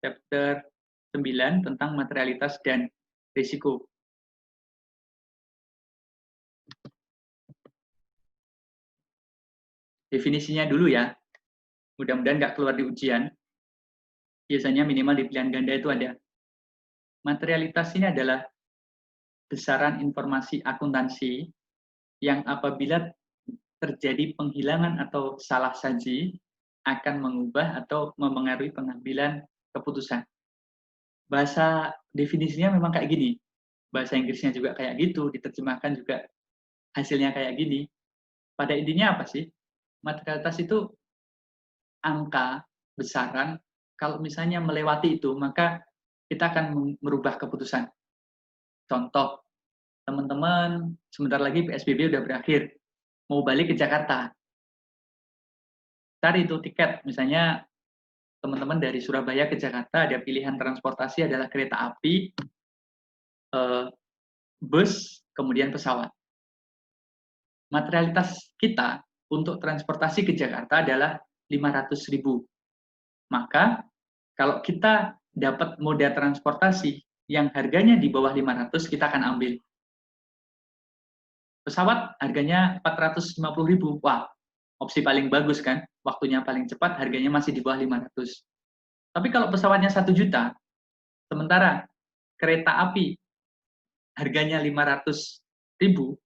chapter 9 tentang materialitas dan risiko. Definisinya dulu ya, mudah-mudahan nggak keluar di ujian. Biasanya minimal di pilihan ganda itu ada. Materialitas ini adalah besaran informasi akuntansi yang apabila terjadi penghilangan atau salah saji akan mengubah atau memengaruhi pengambilan keputusan. Bahasa definisinya memang kayak gini. Bahasa Inggrisnya juga kayak gitu, diterjemahkan juga hasilnya kayak gini. Pada intinya apa sih? Materialitas itu angka, besaran, kalau misalnya melewati itu, maka kita akan merubah keputusan. Contoh, teman-teman sebentar lagi PSBB udah berakhir, mau balik ke Jakarta. Cari itu tiket, misalnya teman-teman dari Surabaya ke Jakarta, ada pilihan transportasi adalah kereta api, bus, kemudian pesawat. Materialitas kita untuk transportasi ke Jakarta adalah 500.000. Maka kalau kita dapat moda transportasi yang harganya di bawah 500, kita akan ambil. Pesawat harganya 450.000. Wah, opsi paling bagus kan? Waktunya paling cepat, harganya masih di bawah 500. Tapi kalau pesawatnya 1 juta, sementara kereta api harganya 500.000,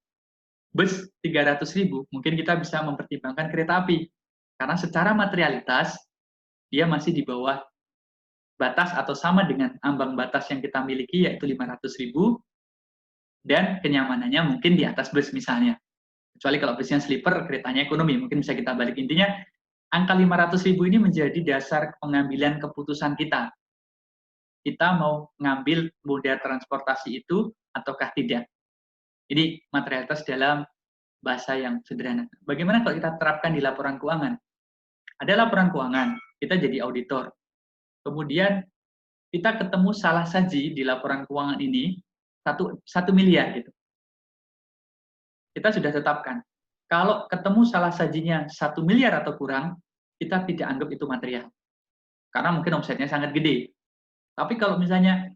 bus 300.000, mungkin kita bisa mempertimbangkan kereta api. Karena secara materialitas, dia masih di bawah batas atau sama dengan ambang batas yang kita miliki, yaitu 500.000, dan kenyamanannya mungkin di atas bus misalnya. Kecuali kalau busnya sleeper, keretanya ekonomi, mungkin bisa kita balik. Intinya, angka 500.000 ini menjadi dasar pengambilan keputusan kita. Kita mau ngambil moda transportasi itu ataukah tidak. Ini materialitas dalam bahasa yang sederhana. Bagaimana kalau kita terapkan di laporan keuangan? Ada laporan keuangan, kita jadi auditor. Kemudian kita ketemu salah saji di laporan keuangan ini 1 miliar gitu. Kita sudah tetapkan. Kalau ketemu salah sajinya 1 miliar atau kurang, kita tidak anggap itu material. Karena mungkin omsetnya sangat gede. Tapi kalau misalnya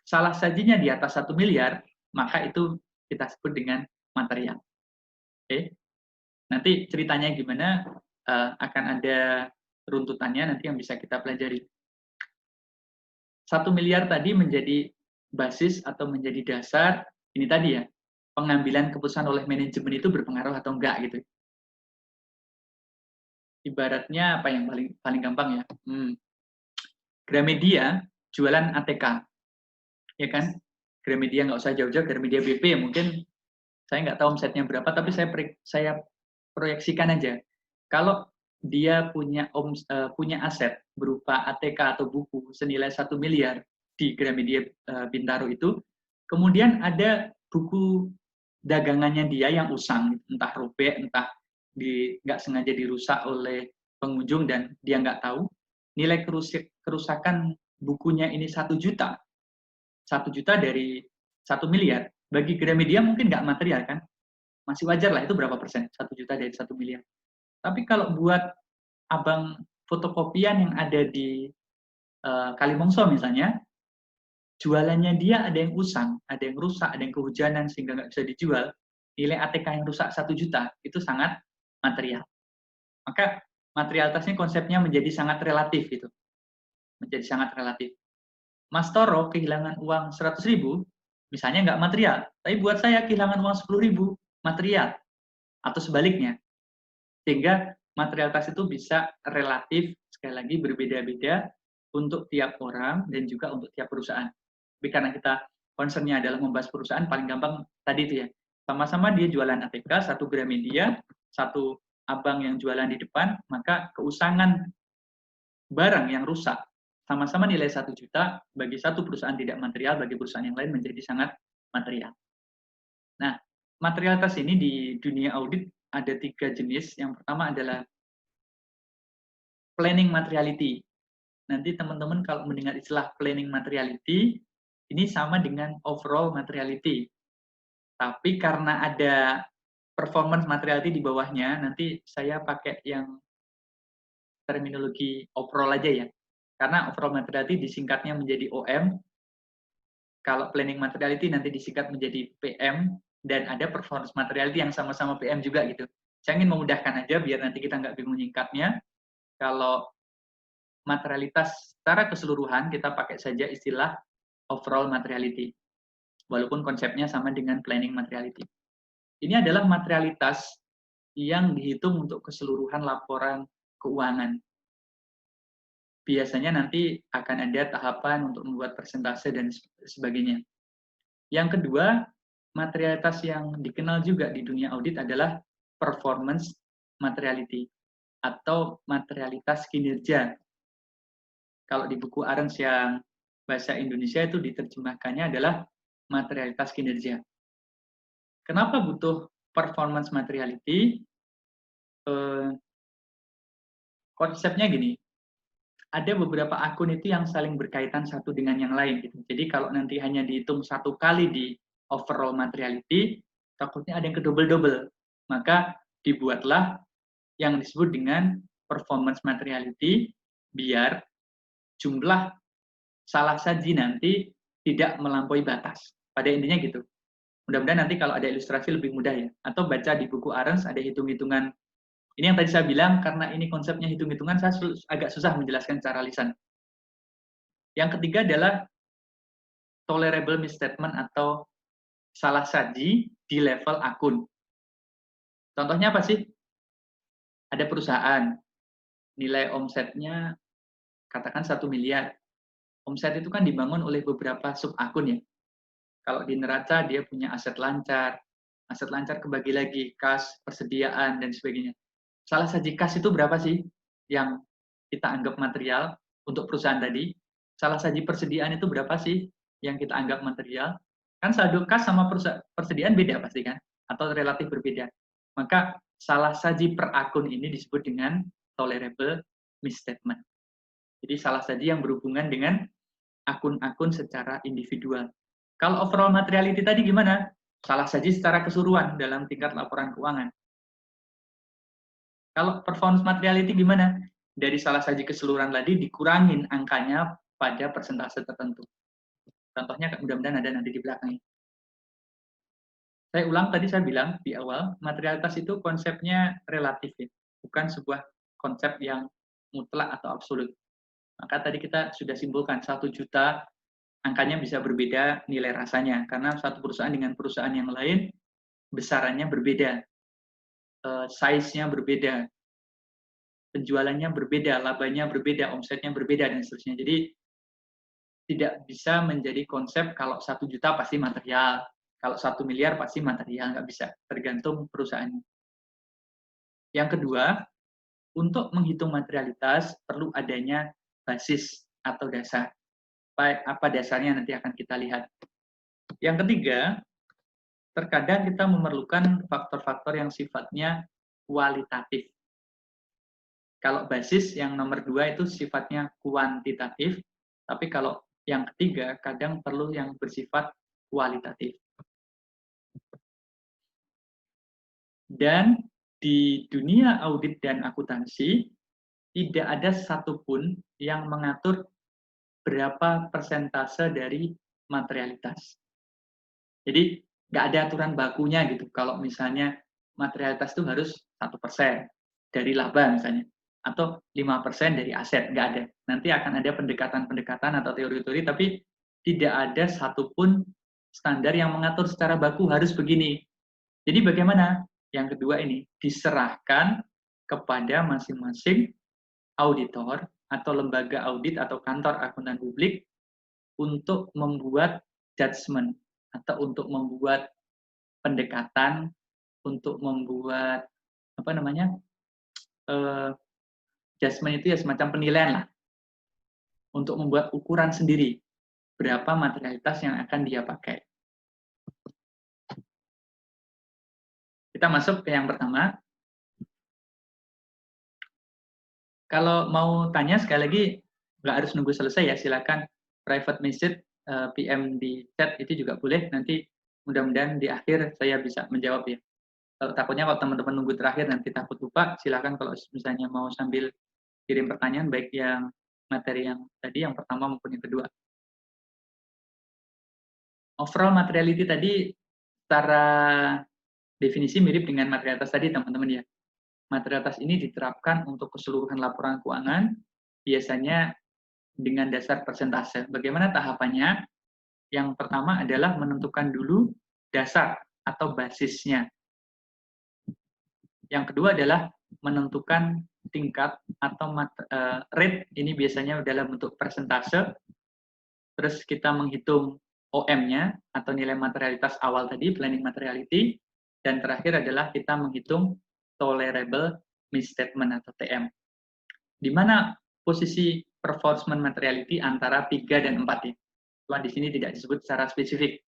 salah sajinya di atas 1 miliar, maka itu kita sebut dengan material. Oke. Nanti ceritanya gimana, akan ada runtutannya nanti yang bisa kita pelajari. 1 miliar tadi menjadi basis atau menjadi dasar, ini tadi ya, pengambilan keputusan oleh manajemen itu berpengaruh atau enggak gitu. Ibaratnya apa yang paling gampang ya? Gramedia jualan ATK, ya kan? Gramedia nggak usah jauh-jauh, Gramedia BP ya mungkin saya nggak tahu omsetnya berapa, tapi saya proyeksikan aja. Kalau dia punya aset berupa ATK atau buku senilai 1 miliar di Gramedia Bintaro itu, kemudian ada buku dagangannya dia yang usang, entah robek, entah nggak sengaja dirusak oleh pengunjung dan dia nggak tahu, nilai kerusakan bukunya ini 1 juta, 1 juta dari 1 miliar, bagi Gramedia mungkin nggak material kan, masih wajar lah, itu berapa persen, 1 juta dari 1 miliar. Tapi kalau buat abang fotokopian yang ada di Kalimongso misalnya, jualannya dia ada yang usang, ada yang rusak, ada yang kehujanan sehingga nggak bisa dijual, nilai ATK yang rusak 1 juta, itu sangat material. Maka materialitasnya konsepnya menjadi sangat relatif gitu. Menjadi sangat relatif. Mas Toro kehilangan uang 100.000, misalnya nggak material, tapi buat saya kehilangan uang 10.000 material, atau sebaliknya. Sehingga materialitas itu bisa relatif, sekali lagi berbeda-beda untuk tiap orang dan juga untuk tiap perusahaan. Tapi karena kita concern-nya adalah membahas perusahaan, paling gampang tadi itu ya. Sama-sama dia jualan ATK, 1 Gramedia, 1 abang yang jualan di depan, maka keusangan barang yang rusak sama-sama nilai 1 juta, bagi satu perusahaan tidak material, bagi perusahaan yang lain menjadi sangat material. Nah, materialitas ini di dunia audit ada 3 jenis. Yang pertama adalah planning materiality. Nanti teman-teman kalau mendengar istilah planning materiality, ini sama dengan overall materiality. Tapi karena ada performance materiality di bawahnya, nanti saya pakai yang terminologi overall aja ya. Karena overall materiality disingkatnya menjadi OM, kalau planning materiality nanti disingkat menjadi PM, dan ada performance materiality yang sama-sama PM juga gitu. Saya ingin memudahkan aja biar nanti kita nggak bingung nyingkatnya. Kalau materialitas secara keseluruhan kita pakai saja istilah overall materiality, walaupun konsepnya sama dengan planning materiality. Ini adalah materialitas yang dihitung untuk keseluruhan laporan keuangan. Biasanya nanti akan ada tahapan untuk membuat persentase dan sebagainya. Yang kedua, materialitas yang dikenal juga di dunia audit adalah performance materiality atau materialitas kinerja. Kalau di buku Arens yang bahasa Indonesia itu diterjemahkannya adalah materialitas kinerja. Kenapa butuh performance materiality? Konsepnya gini, ada beberapa akun itu yang saling berkaitan satu dengan yang lain. Gitu. Jadi kalau nanti hanya dihitung satu kali di overall materiality, takutnya ada yang kedouble-double. Maka dibuatlah yang disebut dengan performance materiality, biar jumlah salah saji nanti tidak melampaui batas. Pada intinya gitu. Mudah-mudahan nanti kalau ada ilustrasi lebih mudah ya. Atau baca di buku Arens ada hitung-hitungan. Ini yang tadi saya bilang, karena ini konsepnya hitung-hitungan, saya agak susah menjelaskan secara lisan. Yang ketiga adalah tolerable misstatement atau salah saji di level akun. Contohnya apa sih? Ada perusahaan, nilai omsetnya katakan 1 miliar. Omset itu kan dibangun oleh beberapa sub akun ya. Kalau di neraca dia punya aset lancar kebagi lagi, kas, persediaan, dan sebagainya. Salah saji kas itu berapa sih yang kita anggap material untuk perusahaan tadi? Salah saji persediaan itu berapa sih yang kita anggap material? Kan saldo kas sama persediaan beda pasti kan? Atau relatif berbeda. Maka salah saji per akun ini disebut dengan tolerable misstatement. Jadi salah saji yang berhubungan dengan akun-akun secara individual. Kalau overall materiality tadi gimana? Salah saji secara keseluruhan dalam tingkat laporan keuangan. Kalau performance materiality gimana? Dari salah saji keseluruhan tadi dikurangin angkanya pada persentase tertentu. Contohnya mudah-mudahan ada nanti di belakang. Saya ulang, tadi saya bilang di awal, materialitas itu konsepnya relatif ya, bukan sebuah konsep yang mutlak atau absolut. Maka tadi kita sudah simpulkan 1 juta angkanya bisa berbeda nilai rasanya karena satu perusahaan dengan perusahaan yang lain besarannya berbeda, size-nya berbeda, penjualannya berbeda, labanya berbeda, omsetnya berbeda dan seterusnya. Jadi tidak bisa menjadi konsep kalau 1 juta pasti material, kalau 1 miliar pasti material, nggak bisa, tergantung perusahaannya. Yang kedua, untuk menghitung materialitas perlu adanya basis atau dasar. Apa dasarnya nanti akan kita lihat. Yang ketiga, terkadang kita memerlukan faktor-faktor yang sifatnya kualitatif. Kalau basis yang nomor 2 itu sifatnya kuantitatif, tapi kalau yang ketiga kadang perlu yang bersifat kualitatif. Dan di dunia audit dan akuntansi, tidak ada satupun yang mengatur berapa persentase dari materialitas. Jadi nggak ada aturan bakunya gitu. Kalau misalnya materialitas itu harus 1% dari laba misalnya, atau 5% dari aset, nggak ada. Nanti akan ada pendekatan-pendekatan atau teori-teori, tapi tidak ada satupun standar yang mengatur secara baku harus begini. Jadi bagaimana? Yang kedua ini diserahkan kepada masing-masing auditor atau lembaga audit atau kantor akuntan publik untuk membuat judgement atau untuk membuat pendekatan, untuk membuat apa namanya judgement itu ya semacam penilaian lah, untuk membuat ukuran sendiri berapa materialitas yang akan dia pakai. Kita masuk ke yang pertama. Kalau mau tanya sekali lagi nggak harus nunggu selesai ya, silakan private message PM di chat itu juga boleh. Nanti mudah-mudahan di akhir saya bisa menjawab ya. Takutnya kalau teman-teman nunggu terakhir nanti takut lupa, silakan kalau misalnya mau sambil kirim pertanyaan baik yang materi yang tadi, yang pertama maupun yang kedua. Overall materiality tadi secara definisi mirip dengan materialitas tadi, teman-teman ya. Materialitas ini diterapkan untuk keseluruhan laporan keuangan, biasanya dengan dasar persentase. Bagaimana tahapannya? Yang pertama adalah menentukan dulu dasar atau basisnya. Yang kedua adalah menentukan tingkat atau rate, ini biasanya dalam bentuk persentase. Terus kita menghitung OM-nya atau nilai materialitas awal tadi, planning materiality. Dan terakhir adalah kita menghitung tolerable misstatement atau TM. Di mana posisi performance materiality antara 3 dan 4 ya. Cuma di sini tidak disebut secara spesifik.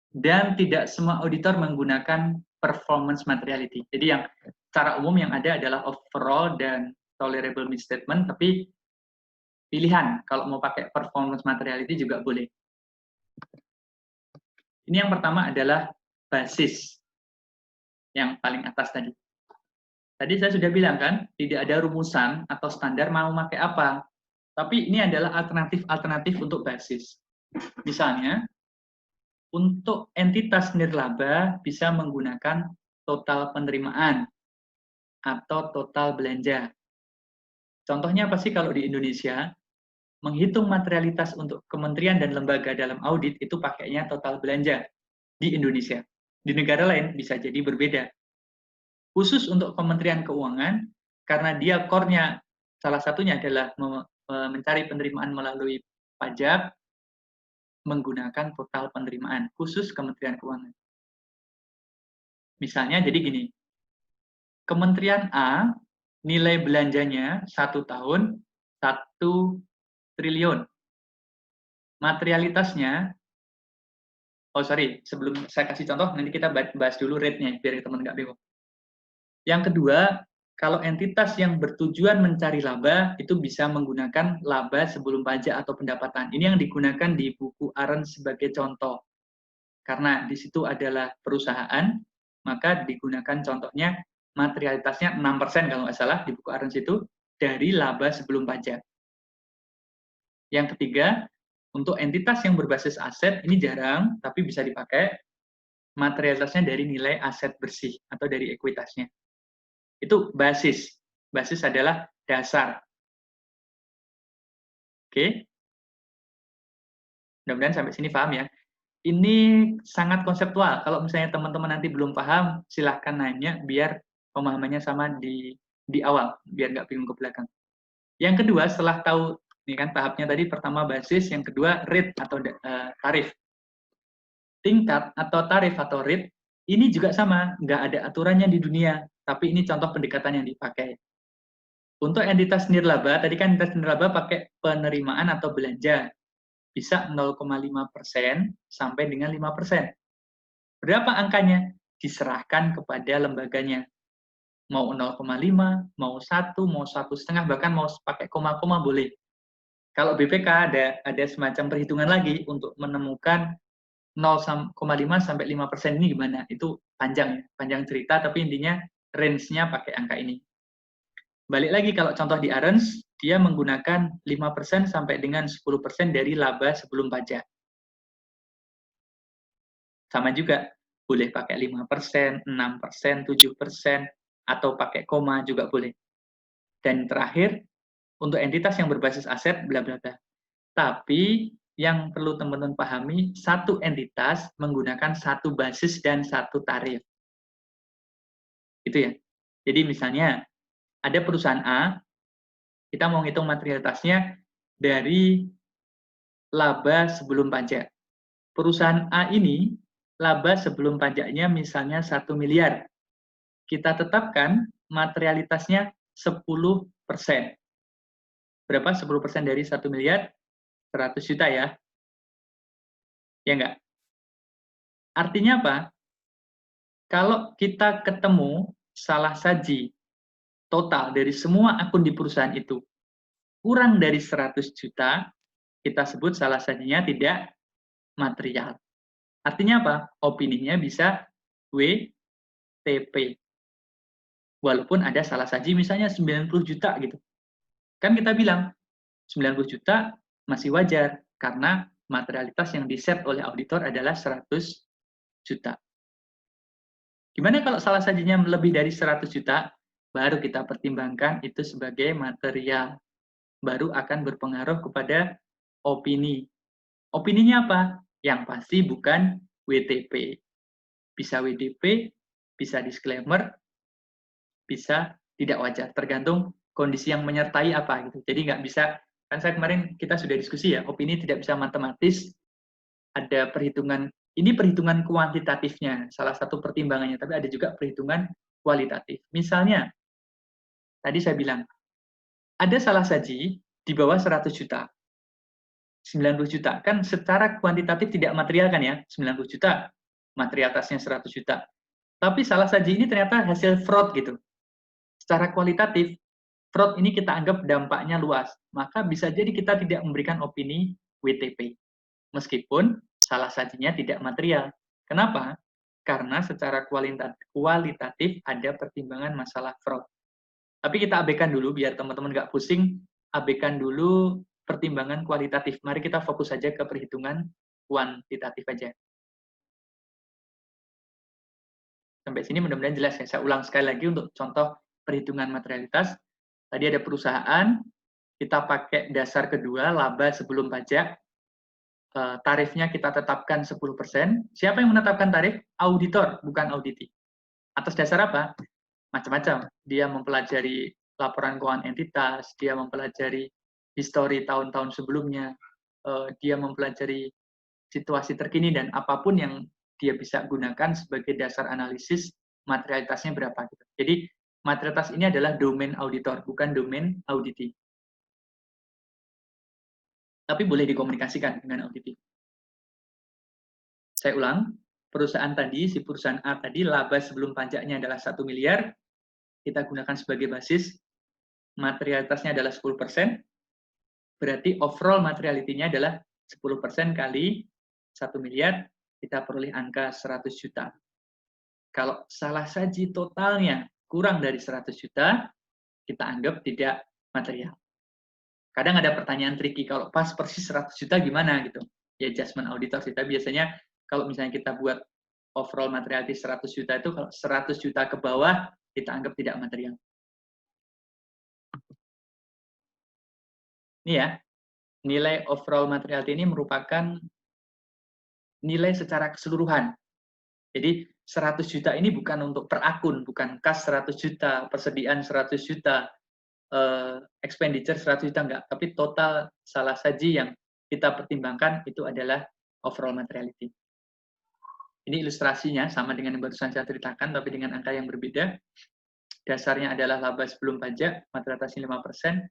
Dan tidak semua auditor menggunakan performance materiality. Jadi yang secara umum yang ada adalah overall dan tolerable misstatement, tapi pilihan kalau mau pakai performance materiality juga boleh. Ini yang pertama adalah basis yang paling atas tadi. Tadi saya sudah bilang kan, tidak ada rumusan atau standar mau pakai apa. Tapi ini adalah alternatif-alternatif untuk basis. Misalnya, untuk entitas nirlaba bisa menggunakan total penerimaan atau total belanja. Contohnya apa sih kalau di Indonesia? Menghitung materialitas untuk kementerian dan lembaga dalam audit itu pakainya total belanja di Indonesia. Di negara lain bisa jadi berbeda. Khusus untuk Kementerian Keuangan, karena dia core-nya salah satunya adalah mencari penerimaan melalui pajak, menggunakan total penerimaan, khusus Kementerian Keuangan. Misalnya jadi gini, Kementerian A, nilai belanjanya 1 tahun, 1 triliun. Materialitasnya, sebelum saya kasih contoh, nanti kita bahas dulu rate-nya, biar teman nggak bingung. Yang kedua, kalau entitas yang bertujuan mencari laba, itu bisa menggunakan laba sebelum pajak atau pendapatan. Ini yang digunakan di buku AREN sebagai contoh. Karena di situ adalah perusahaan, maka digunakan contohnya materialitasnya 6% kalau nggak salah di buku AREN situ, dari laba sebelum pajak. Yang ketiga, untuk entitas yang berbasis aset, ini jarang, tapi bisa dipakai, materialitasnya dari nilai aset bersih atau dari ekuitasnya. Itu basis. Basis adalah dasar. Oke? Mudah-mudahan sampai sini paham ya. Ini sangat konseptual. Kalau misalnya teman-teman nanti belum paham, silahkan nanya biar pemahamannya sama di awal, biar nggak bingung ke belakang. Yang kedua, setelah tahu, ini kan tahapnya tadi, pertama basis, yang kedua rate atau tarif. Tingkat atau tarif atau rate, ini juga sama, nggak ada aturannya di dunia, tapi ini contoh pendekatan yang dipakai. Untuk entitas nirlaba, tadi kan entitas nirlaba pakai penerimaan atau belanja, bisa 0,5% sampai dengan 5%. Berapa angkanya? Diserahkan kepada lembaganya. Mau 0,5, mau 1, mau 1,5, bahkan mau pakai koma-koma boleh. Kalau BPK ada semacam perhitungan lagi untuk menemukan 0,5 sampai 5% ini gimana? Itu panjang cerita, tapi intinya range-nya pakai angka ini. Balik lagi kalau contoh di Arens, dia menggunakan 5% sampai dengan 10% dari laba sebelum pajak. Sama juga, boleh pakai 5%, 6%, 7%, atau pakai koma juga boleh. Dan terakhir, untuk entitas yang berbasis aset, bla bla bla. Tapi yang perlu teman-teman pahami, satu entitas menggunakan satu basis dan satu tarif. Itu ya. Jadi misalnya, ada perusahaan A, kita mau ngitung materialitasnya dari laba sebelum pajak. Perusahaan A ini, laba sebelum pajaknya misalnya 1 miliar. Kita tetapkan materialitasnya 10%. Berapa 10% dari 1 miliar? 100 juta ya. Ya enggak? Artinya apa? Kalau kita ketemu salah saji total dari semua akun di perusahaan itu kurang dari 100 juta, kita sebut salah sajinya tidak material. Artinya apa? Opininya bisa WTP. Walaupun ada salah saji misalnya 90 juta gitu. Kan kita bilang, 90 juta masih wajar, karena materialitas yang di-set oleh auditor adalah 100 juta. Gimana kalau salah sajinya lebih dari 100 juta, baru kita pertimbangkan itu sebagai material. Baru akan berpengaruh kepada opini. Opininya apa? Yang pasti bukan WTP. Bisa WDP, bisa disclaimer, bisa tidak wajar. Tergantung kondisi yang menyertai apa gitu. Jadi nggak bisa, kan saya kemarin kita sudah diskusi ya, opini tidak bisa matematis, ada perhitungan, ini perhitungan kuantitatifnya, salah satu pertimbangannya, tapi ada juga perhitungan kualitatif. Misalnya, tadi saya bilang, ada salah saji di bawah 100 juta, 90 juta, kan secara kuantitatif tidak material kan ya, 90 juta, materialitasnya 100 juta. Tapi salah saji ini ternyata hasil fraud gitu. Secara kualitatif, fraud ini kita anggap dampaknya luas, maka bisa jadi kita tidak memberikan opini WTP. Meskipun salah sajinya tidak material. Kenapa? Karena secara kualitatif ada pertimbangan masalah fraud. Tapi kita abaikan dulu, biar teman-teman nggak pusing, abaikan dulu pertimbangan kualitatif. Mari kita fokus saja ke perhitungan kuantitatif aja. Sampai sini mudah-mudahan jelas ya. Saya ulang sekali lagi untuk contoh perhitungan materialitas. Tadi ada perusahaan, kita pakai dasar kedua, laba sebelum pajak, tarifnya kita tetapkan 10%. Siapa yang menetapkan tarif? Auditor, bukan auditi. Atas dasar apa? Macam-macam. Dia mempelajari laporan keuangan entitas, dia mempelajari histori tahun-tahun sebelumnya, dia mempelajari situasi terkini, dan apapun yang dia bisa gunakan sebagai dasar analisis materialitasnya berapa. Gitu. Jadi materialitas ini adalah domain auditor, bukan domain auditi. Tapi boleh dikomunikasikan dengan auditi. Saya ulang, perusahaan tadi, si perusahaan A tadi, laba sebelum pajaknya adalah 1 miliar, kita gunakan sebagai basis, materialitasnya adalah 10%, berarti overall materiality-nya adalah 10% kali 1 miliar, kita peroleh angka 100 juta. Kalau salah saji totalnya kurang dari 100 juta, kita anggap tidak material. Kadang ada pertanyaan tricky, kalau pas persis 100 juta gimana gitu. Ya adjustment auditor kita biasanya kalau misalnya kita buat overall materiality 100 juta itu, kalau 100 juta ke bawah kita anggap tidak material. Ini ya, nilai overall materiality ini merupakan nilai secara keseluruhan. Jadi 100 juta ini bukan untuk per akun, bukan kas 100 juta, persediaan 100 juta, expenditure 100 juta, enggak. Tapi total salah saji yang kita pertimbangkan itu adalah overall materiality. Ini ilustrasinya sama dengan yang barusan saya ceritakan, tapi dengan angka yang berbeda. Dasarnya adalah laba sebelum pajak, materialitasnya 5%,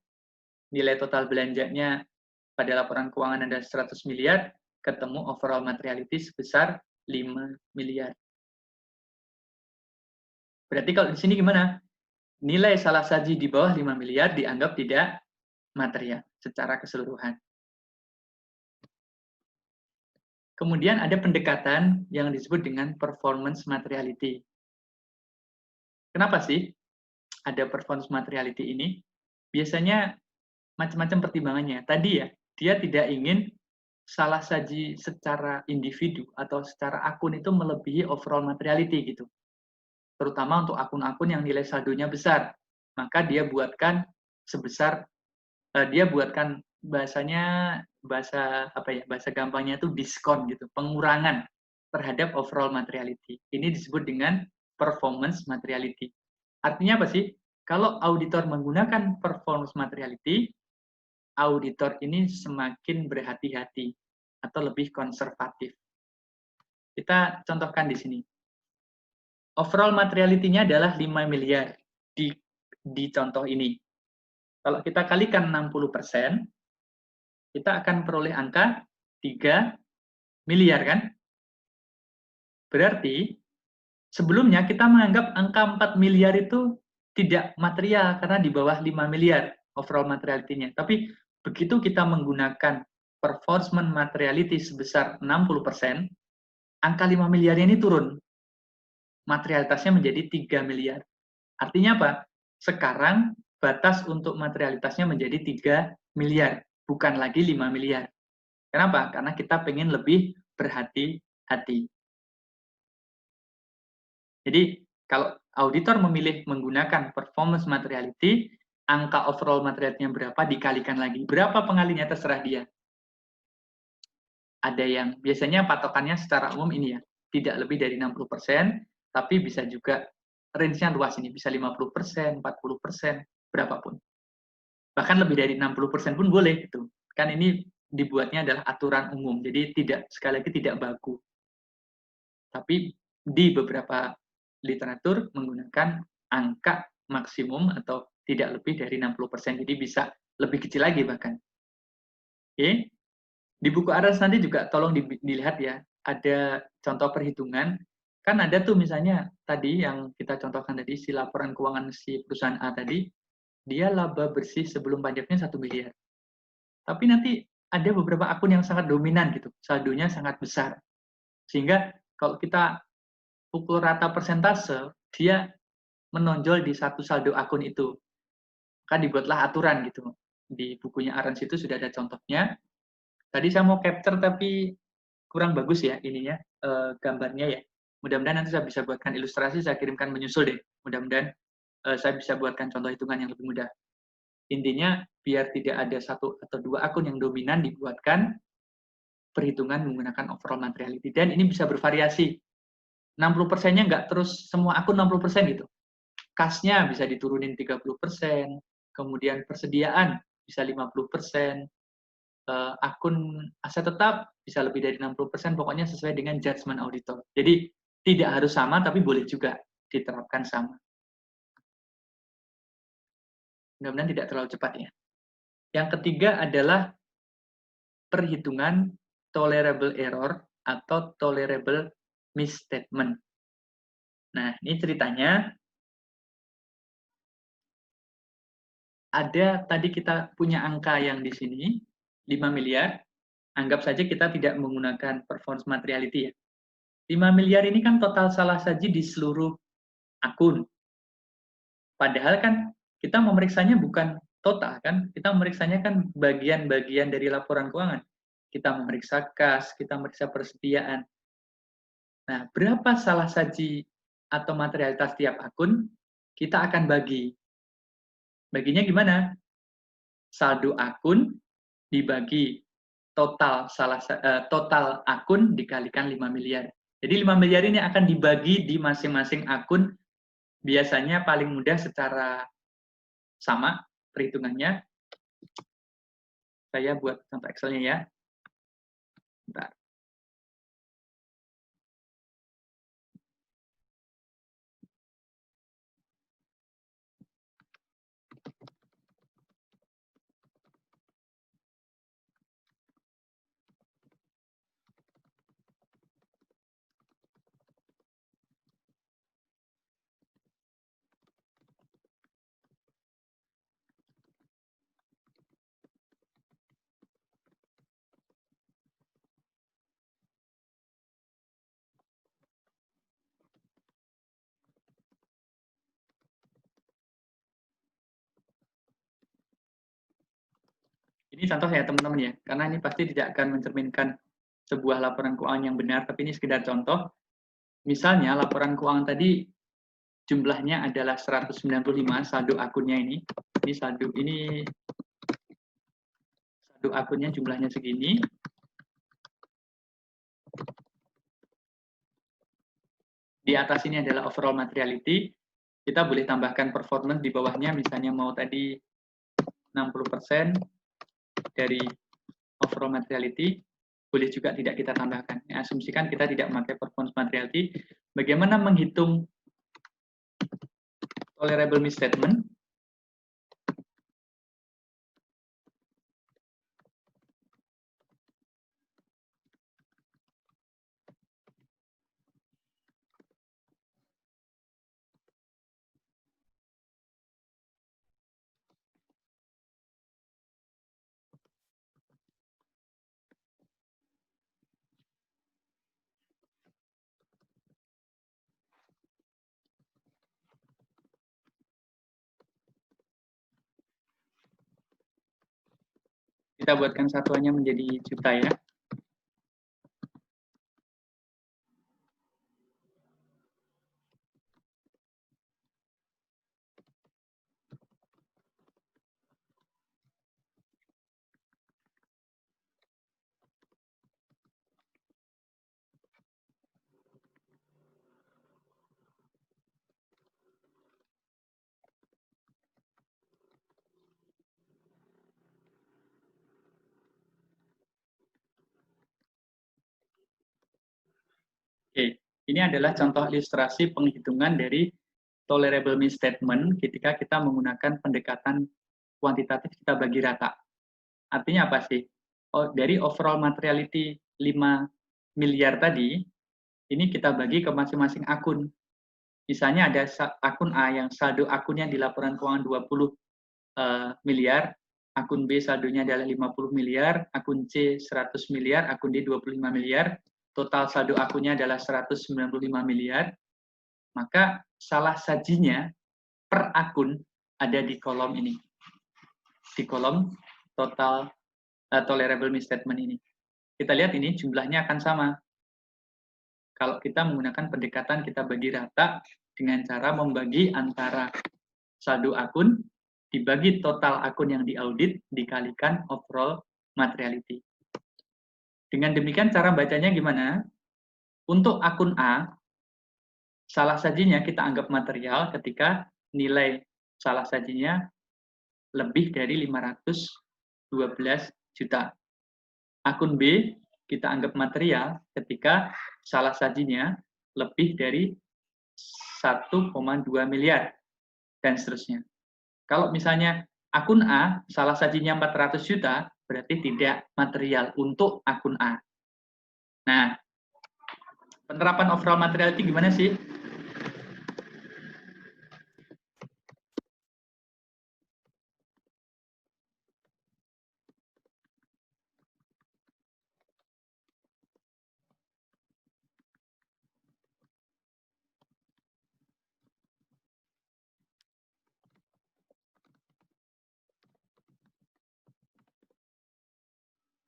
nilai total belanjanya pada laporan keuangan ada 100 miliar, ketemu overall materiality sebesar 5 miliar. Berarti kalau di sini gimana? Nilai salah saji di bawah 5 miliar dianggap tidak material secara keseluruhan. Kemudian ada pendekatan yang disebut dengan performance materiality. Kenapa sih ada performance materiality ini? Biasanya macam-macam pertimbangannya. Tadi ya, dia tidak ingin salah saji secara individu atau secara akun itu melebihi overall materiality gitu. Terutama untuk akun-akun yang nilai saldonya besar. Maka dia buatkan sebesar, dia buatkan bahasanya, bahasa gampangnya itu diskon gitu, pengurangan terhadap overall materiality. Ini disebut dengan performance materiality. Artinya apa sih? Kalau auditor menggunakan performance materiality, auditor ini semakin berhati-hati atau lebih konservatif. Kita contohkan di sini. Overall materiality-nya adalah 5 miliar di contoh ini. Kalau kita kalikan 60%, kita akan peroleh angka 3 miliar kan? Berarti sebelumnya kita menganggap angka 4 miliar itu tidak material karena di bawah 5 miliar overall materiality-nya. Tapi begitu kita menggunakan performance materiality sebesar 60%, angka 5 miliar ini turun. Materialitasnya menjadi 3 miliar. Artinya apa? Sekarang batas untuk materialitasnya menjadi 3 miliar. bukan lagi 5 miliar. Kenapa? Karena kita pengen lebih berhati-hati. Jadi, kalau auditor memilih menggunakan performance materiality, angka overall materiality-nya berapa dikalikan lagi. Berapa pengalinya terserah dia. Ada yang biasanya patokannya secara umum ini ya, tidak lebih dari 60%, tapi bisa juga range-nya luas ini, bisa 50%, 40%, berapapun. Bahkan lebih dari 60% pun boleh gitu. Kan ini dibuatnya adalah aturan umum, jadi sekali lagi tidak baku. Tapi di beberapa literatur menggunakan angka maksimum atau tidak lebih dari 60%, jadi bisa lebih kecil lagi bahkan. Oke. Di buku ARAS nanti juga tolong dilihat ya, ada contoh perhitungan. Kan ada tuh misalnya tadi yang kita contohkan tadi, si laporan keuangan si perusahaan A tadi, dia laba bersih sebelum pajaknya 1 miliar. Tapi nanti ada beberapa akun yang sangat dominan gitu, saldonya sangat besar. Sehingga kalau kita pukul rata persentase, dia menonjol di satu saldo akun itu. Maka dibuatlah aturan gitu. Di bukunya Arens itu sudah ada contohnya. Tadi saya mau capture tapi kurang bagus ya ininya, gambarnya ya. Mudah-mudahan nanti saya bisa buatkan ilustrasi, saya kirimkan menyusul deh. Mudah-mudahan saya bisa buatkan contoh hitungan yang lebih mudah. Intinya, biar tidak ada satu atau dua akun yang dominan, dibuatkan perhitungan menggunakan overall materiality. Dan ini bisa bervariasi. 60%-nya nggak terus semua akun 60% gitu. Kas-nya bisa diturunin 30%, kemudian persediaan bisa 50%, akun aset tetap bisa lebih dari 60%, pokoknya sesuai dengan judgement auditor. Jadi tidak harus sama, tapi boleh juga diterapkan sama. Mudah-mudahan tidak terlalu cepat ya. Yang ketiga adalah perhitungan tolerable error atau tolerable misstatement. Nah, ini ceritanya ada tadi kita punya angka yang di sini 5 miliar. Anggap saja kita tidak menggunakan performance materiality ya. 5 miliar ini kan total salah saji di seluruh akun. Padahal kan kita memeriksanya bukan total kan, kita memeriksanya kan bagian-bagian dari laporan keuangan. Kita memeriksa kas, kita memeriksa persediaan. Nah, berapa salah saji atau materialitas tiap akun, kita akan bagi. Baginya gimana? Saldo akun dibagi total akun dikalikan 5 miliar. Jadi 5 miliar ini akan dibagi di masing-masing akun, biasanya paling mudah secara sama perhitungannya. Saya buat contoh Excel-nya ya. Bentar. Ini contoh ya teman-teman ya, karena ini pasti tidak akan mencerminkan sebuah laporan keuangan yang benar, tapi ini sekedar contoh. Misalnya laporan keuangan tadi jumlahnya adalah 195, saldo akunnya ini. Ini saldo akunnya jumlahnya segini. Di atas ini adalah overall materiality. Kita boleh tambahkan performance di bawahnya, misalnya mau tadi 60% dari overall materiality, boleh juga tidak kita tambahkan. Ya, asumsikan kita tidak memakai performance materiality. Bagaimana menghitung tolerable misstatement? Kita buatkan satuannya menjadi juta ya. Oke, ini adalah contoh ilustrasi penghitungan dari tolerable misstatement ketika kita menggunakan pendekatan kuantitatif kita bagi rata. Artinya apa sih? Oh, dari overall materiality 5 miliar tadi, ini kita bagi ke masing-masing akun. Misalnya ada akun A yang saldo akunnya di laporan keuangan 20 miliar, akun B saldonya adalah 50 miliar, akun C 100 miliar, akun D 25 miliar, total saldo akunnya adalah 195 miliar, maka salah sajinya per akun ada di kolom ini. Di kolom total tolerable misstatement ini. Kita lihat ini jumlahnya akan sama. Kalau kita menggunakan pendekatan kita bagi rata dengan cara membagi antara saldo akun dibagi total akun yang diaudit dikalikan overall materiality. Dengan demikian cara bacanya gimana? Untuk akun A, salah sajinya kita anggap material ketika nilai salah sajinya lebih dari 512 juta. Akun B kita anggap material ketika salah sajinya lebih dari 1,2 miliar dan seterusnya. Kalau misalnya akun A salah sajinya 400 juta, berarti tidak material untuk akun A. Nah, penerapan overall materiality gimana sih?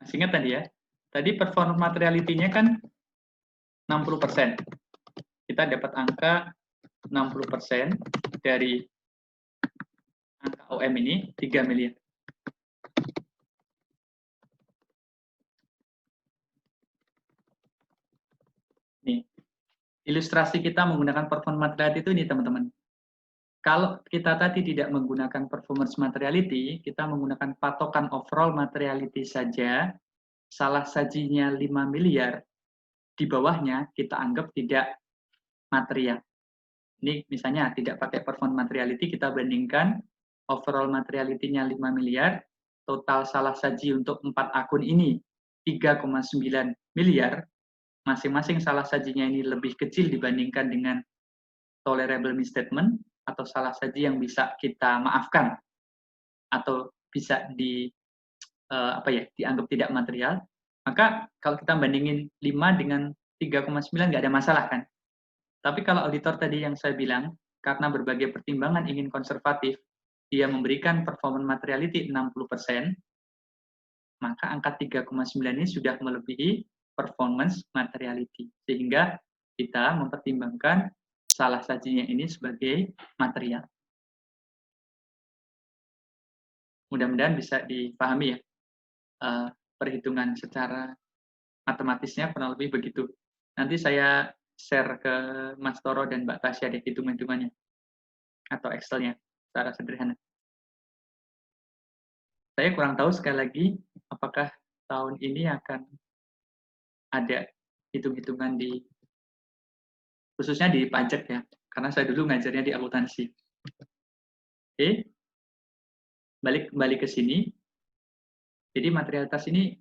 Masih ingat tadi ya? Tadi performance materiality-nya kan 60%. Kita dapat angka 60% dari angka OM ini 3 miliar. Nih, ilustrasi kita menggunakan performance materiality itu ini teman-teman. Kalau kita tadi tidak menggunakan performance materiality, kita menggunakan patokan overall materiality saja, salah sajinya 5 miliar, di bawahnya kita anggap tidak material. Ini misalnya tidak pakai performance materiality, kita bandingkan overall materiality-nya 5 miliar, total salah saji untuk 4 akun ini 3,9 miliar, masing-masing salah sajinya ini lebih kecil dibandingkan dengan tolerable misstatement, atau salah saji yang bisa kita maafkan atau bisa dianggap tidak material, maka kalau kita bandingin 5 dengan 3,9 nggak ada masalah kan. Tapi kalau auditor tadi yang saya bilang, karena berbagai pertimbangan ingin konservatif, dia memberikan performance materiality 60%, maka angka 3,9 ini sudah melebihi performance materiality. Sehingga kita mempertimbangkan salah sajinya ini sebagai material. Mudah-mudahan bisa dipahami ya, perhitungan secara matematisnya kurang lebih begitu. Nanti saya share ke Mas Toro dan Mbak Tasya deh hitung-hitungannya atau Excel-nya secara sederhana. Saya kurang tahu sekali lagi apakah tahun ini akan ada hitung-hitungan di khususnya di pajak ya, karena saya dulu ngajarnya di akuntansi. Oke, balik ke sini. Jadi materialitas ini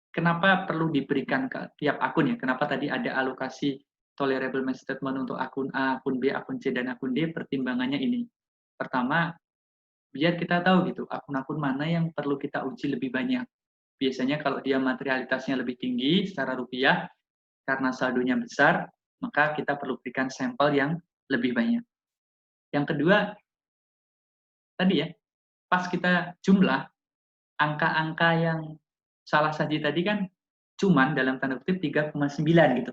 kenapa perlu diberikan ke tiap akun ya? Kenapa tadi ada alokasi tolerable misstatement untuk akun A, akun B, akun C, dan akun D? Pertimbangannya ini. Pertama, biar kita tahu gitu, akun-akun mana yang perlu kita uji lebih banyak. Biasanya kalau dia materialitasnya lebih tinggi secara rupiah, karena saldonya besar, maka kita perlu berikan sampel yang lebih banyak. Yang kedua, tadi ya, pas kita jumlah, angka-angka yang salah saji tadi kan cuman dalam tanda kutip 3,9 gitu.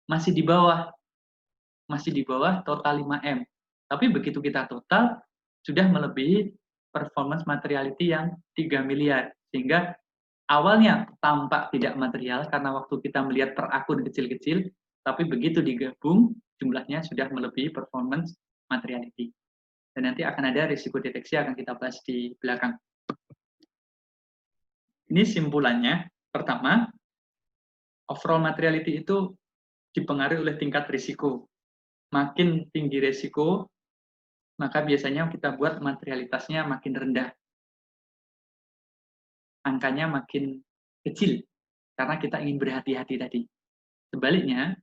Masih di bawah total 5M. Tapi begitu kita total, sudah melebihi performance materiality yang 3 miliar. Sehingga awalnya tampak tidak material karena waktu kita melihat per akun kecil-kecil, tapi begitu digabung, jumlahnya sudah melebihi performance materiality. Dan nanti akan ada risiko deteksi akan kita bahas di belakang. Ini simpulannya. Pertama, overall materiality itu dipengaruhi oleh tingkat risiko. Makin tinggi risiko, maka biasanya kita buat materialitasnya makin rendah. Angkanya makin kecil, karena kita ingin berhati-hati tadi. Sebaliknya,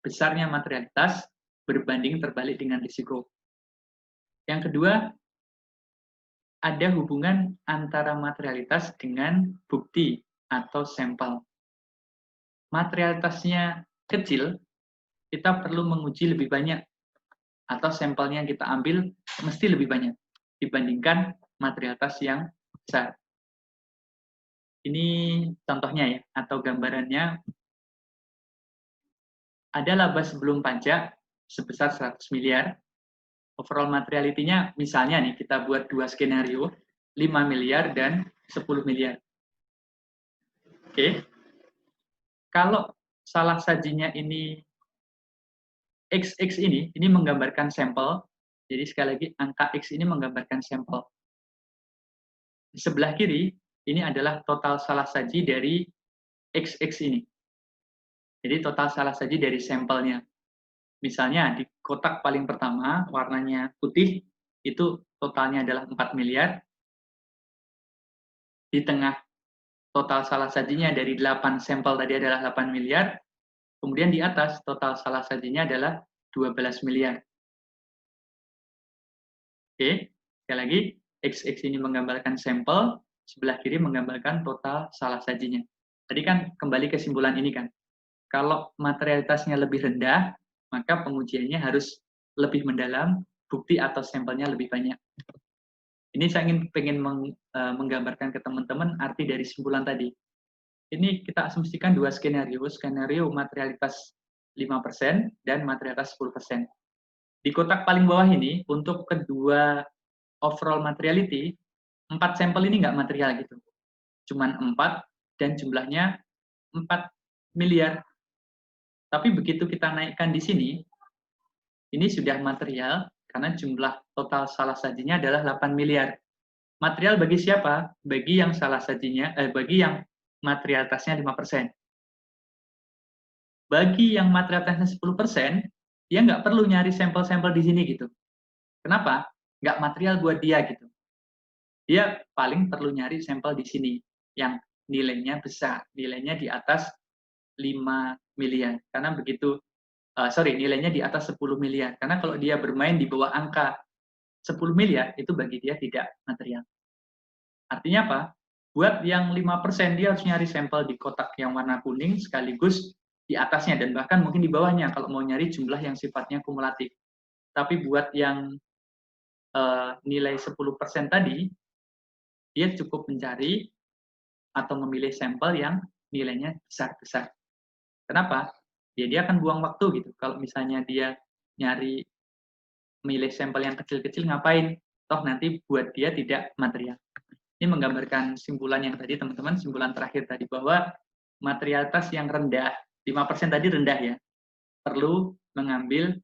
besarnya materialitas berbanding terbalik dengan risiko. Yang kedua, ada hubungan antara materialitas dengan bukti atau sampel. Materialitasnya kecil, kita perlu menguji lebih banyak, atau sampelnya yang kita ambil mesti lebih banyak dibandingkan materialitas yang besar. Ini contohnya ya, atau gambarannya. Ada laba sebelum pajak sebesar 100 miliar. Overall materiality-nya misalnya nih, kita buat dua skenario, 5 miliar dan 10 miliar. Oke. Kalau salah sajinya ini XX ini menggambarkan sampel. Jadi sekali lagi, angka X ini menggambarkan sampel. Di sebelah kiri, ini adalah total salah saji dari XX ini. Jadi total salah saji dari sampelnya. Misalnya di kotak paling pertama, warnanya putih, itu totalnya adalah 4 miliar. Di tengah, total salah sajinya dari 8 sampel tadi adalah 8 miliar. Kemudian di atas, total salah sajinya adalah 12 miliar. Oke, sekali lagi, XX ini menggambarkan sampel, sebelah kiri menggambarkan total salah sajinya. Tadi kan kembali kesimpulan ini kan, kalau materialitasnya lebih rendah, maka pengujiannya harus lebih mendalam, bukti atau sampelnya lebih banyak. Ini saya ingin menggambarkan ke teman-teman arti dari simpulan tadi. Ini kita asumsikan dua skenario, skenario materialitas 5% dan materialitas 10%. Di kotak paling bawah ini, untuk kedua overall materiality, 4 sampel ini nggak material gitu. Cuman 4 dan jumlahnya 4 miliar. Tapi begitu kita naikkan di sini, ini sudah material karena jumlah total salah sajinya adalah 8 miliar. Material bagi siapa? Bagi yang salah sajinya, bagi yang materialitasnya 5%. Bagi yang materialitasnya 10%, dia nggak perlu nyari sampel-sampel di sini gitu. Kenapa? Nggak material buat dia gitu. Dia paling perlu nyari sampel di sini yang nilainya besar, nilainya di atas 5 miliar. Karena begitu, nilainya di atas 10 miliar. Karena kalau dia bermain di bawah angka 10 miliar, itu bagi dia tidak material. Artinya apa? Buat yang 5%, dia harus nyari sampel di kotak yang warna kuning, sekaligus di atasnya, dan bahkan mungkin di bawahnya, kalau mau nyari jumlah yang sifatnya kumulatif. Tapi buat yang nilai 10% tadi, dia cukup mencari atau memilih sampel yang nilainya besar-besar. Kenapa? Ya dia akan buang waktu gitu. Kalau misalnya dia nyari milih sampel yang kecil-kecil, ngapain? Toh nanti buat dia tidak material. Ini menggambarkan simpulan yang tadi teman-teman, simpulan terakhir tadi, bahwa materialitas yang rendah, 5% tadi rendah ya, perlu mengambil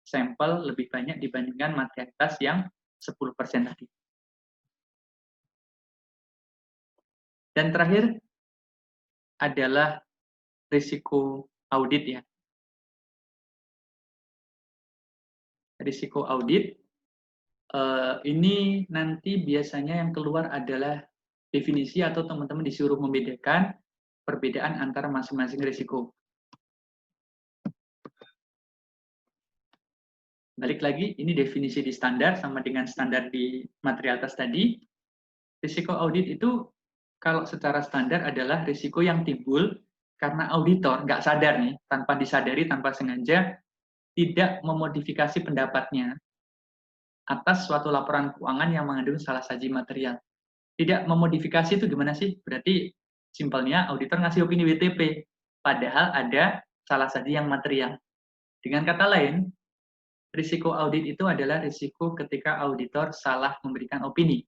sampel lebih banyak dibandingkan materialitas yang 10% tadi. Dan terakhir adalah risiko audit ya. Risiko audit, ini nanti biasanya yang keluar adalah definisi atau teman-teman disuruh membedakan perbedaan antara masing-masing risiko. Balik lagi, ini definisi di standar sama dengan standar di materialitas tadi. Risiko audit itu kalau secara standar adalah risiko yang timbul karena auditor nggak sadar nih, tanpa disadari, tanpa sengaja, tidak memodifikasi pendapatnya atas suatu laporan keuangan yang mengandung salah saji material. Tidak memodifikasi itu gimana sih? Berarti simpelnya auditor ngasih opini WTP, padahal ada salah satu yang material. Dengan kata lain, risiko audit itu adalah risiko ketika auditor salah memberikan opini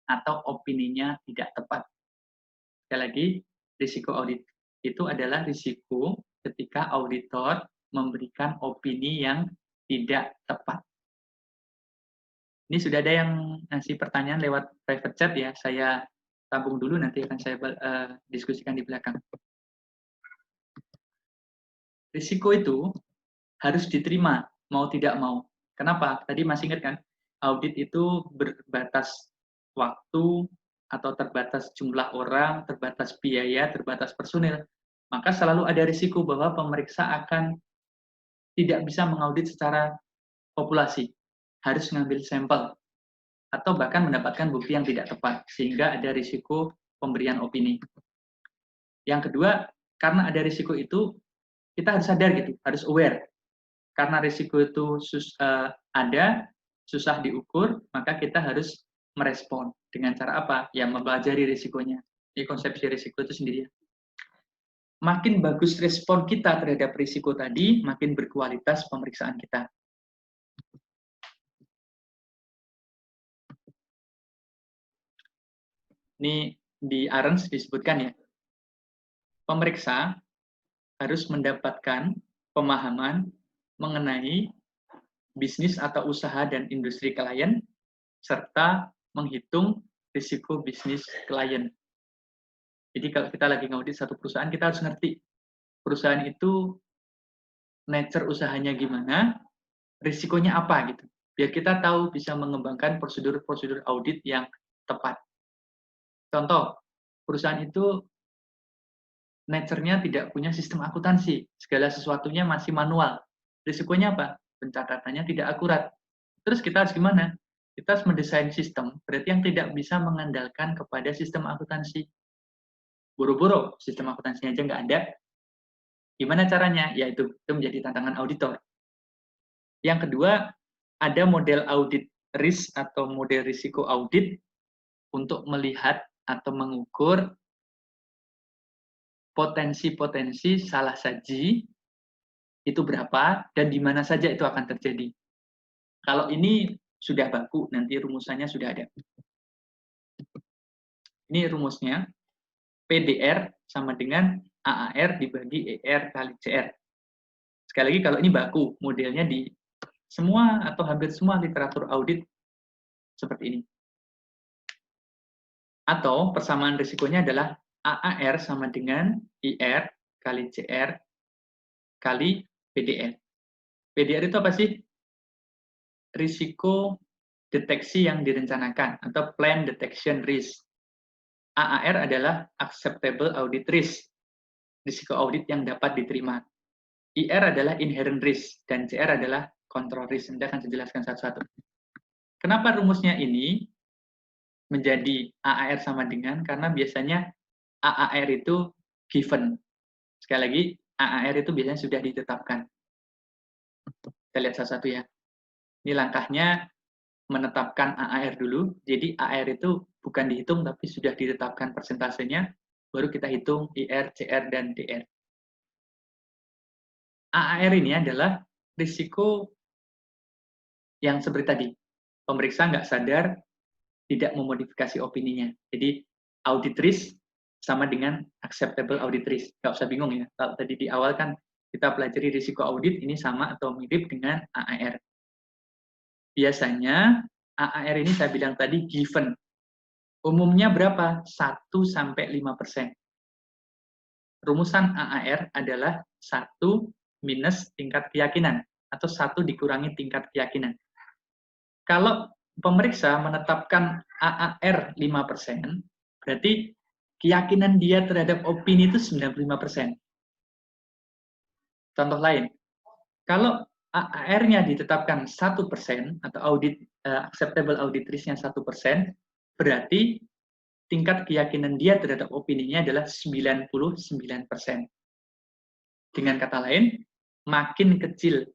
atau opininya tidak tepat. Sekali lagi, risiko audit itu adalah risiko ketika auditor memberikan opini yang tidak tepat. Ini sudah ada yang ngasih pertanyaan lewat private chat ya, saya tabung dulu, nanti akan saya diskusikan di belakang. Risiko itu harus diterima, mau tidak mau. Kenapa? Tadi masih ingat kan, audit itu berbatas waktu, atau terbatas jumlah orang, terbatas biaya, terbatas personil. Maka selalu ada risiko bahwa pemeriksa akan tidak bisa mengaudit secara populasi, harus mengambil sampel, atau bahkan mendapatkan bukti yang tidak tepat, sehingga ada risiko pemberian opini. Yang kedua, karena ada risiko itu, kita harus sadar gitu, harus aware. Karena risiko itu ada, susah diukur, maka kita harus merespon. Dengan cara apa? Ya, mempelajari risikonya. Ini konsepsi risiko itu sendiri. Makin bagus respon kita terhadap risiko tadi, makin berkualitas pemeriksaan kita. Ini di Arens disebutkan ya, pemeriksa harus mendapatkan pemahaman mengenai bisnis atau usaha dan industri klien, serta menghitung risiko bisnis klien. Jadi kalau kita lagi ngaudit satu perusahaan, kita harus ngerti perusahaan itu nature usahanya gimana, risikonya apa gitu. Biar kita tahu bisa mengembangkan prosedur-prosedur audit yang tepat. Contoh, perusahaan itu nature-nya tidak punya sistem akuntansi, segala sesuatunya masih manual. Risikonya apa? Pencatatannya tidak akurat. Terus kita harus gimana? Kita harus mendesain sistem, berarti yang tidak bisa mengandalkan kepada sistem akuntansi. Buru-buru, sistem akuntansinya aja nggak ada. Gimana caranya? Yaitu itu menjadi tantangan auditor. Yang kedua, ada model audit risk atau model risiko audit untuk melihat atau mengukur potensi-potensi salah saji itu berapa dan di mana saja itu akan terjadi. Kalau ini sudah baku, nanti rumusannya sudah ada. Ini rumusnya, PDR sama dengan AAR dibagi ER kali CR. Sekali lagi, kalau ini baku, modelnya di semua atau hampir semua literatur audit seperti ini. Atau persamaan risikonya adalah AAR sama dengan IR kali CR kali PDR. PDR itu apa sih? Risiko deteksi yang direncanakan atau plan detection risk. AAR adalah acceptable audit risk, risiko audit yang dapat diterima. IR adalah inherent risk dan CR adalah control risk. Nanti akan saya jelaskan satu-satu. Kenapa rumusnya ini menjadi AAR sama dengan? Karena biasanya AAR itu given. Sekali lagi, AAR itu biasanya sudah ditetapkan. Kita lihat satu-satu ya. Ini langkahnya menetapkan AAR dulu. Jadi AAR itu bukan dihitung, tapi sudah ditetapkan persentasenya. Baru kita hitung IR, CR, dan DR. AAR ini adalah risiko yang seperti tadi. Pemeriksa nggak sadar, tidak memodifikasi opininya. Jadi audit risk sama dengan acceptable audit risk. Nggak usah bingung ya. Kalau tadi di awal kan kita pelajari risiko audit, ini sama atau mirip dengan AAR. Biasanya AAR ini saya bilang tadi given. Umumnya berapa? 1-5%. Rumusan AAR adalah 1 minus tingkat keyakinan, atau 1 dikurangi tingkat keyakinan. Kalau pemeriksa menetapkan AAR 5%, berarti keyakinan dia terhadap opini itu 95%. Contoh lain, kalau AAR-nya ditetapkan 1% atau acceptable audit risk-nya 1%, berarti tingkat keyakinan dia terhadap opininya adalah 99%. Dengan kata lain, makin kecil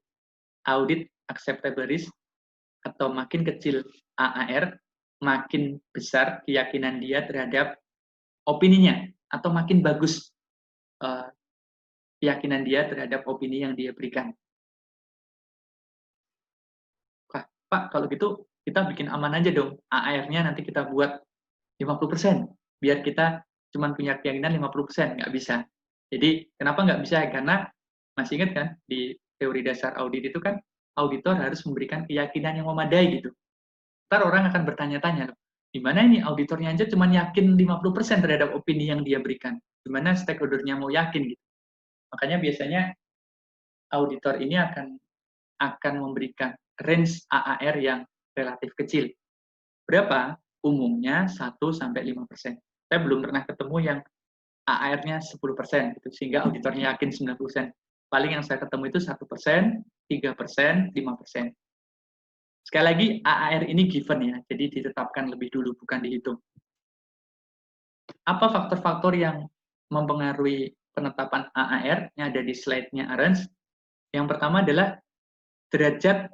audit acceptable risk atau makin kecil AAR, makin besar keyakinan dia terhadap opininya, atau makin bagus keyakinan dia terhadap opini yang dia berikan. Wah, Pak, kalau gitu kita bikin aman aja dong. AAR-nya nanti kita buat 50%, biar kita cuma punya keyakinan 50%, nggak bisa. Jadi, kenapa nggak bisa? Karena, masih ingat kan, di teori dasar audit itu kan, auditor harus memberikan keyakinan yang memadai gitu. Ntar orang akan bertanya-tanya, gimana ini auditornya aja cuma yakin 50% terhadap opini yang dia berikan. Gimana stakeholder-nya mau yakin gitu. Makanya biasanya auditor ini akan memberikan range AAR yang relatif kecil. Berapa? Umumnya 1-5%. Saya belum pernah ketemu yang AAR-nya 10%, gitu, sehingga auditornya yakin 90%. Paling yang saya ketemu itu 1%, 3%, 5%. Sekali lagi, AAR ini given ya, jadi ditetapkan lebih dulu, bukan dihitung. Apa faktor-faktor yang mempengaruhi penetapan AAR yang ada di slide-nya Arens? Yang pertama adalah derajat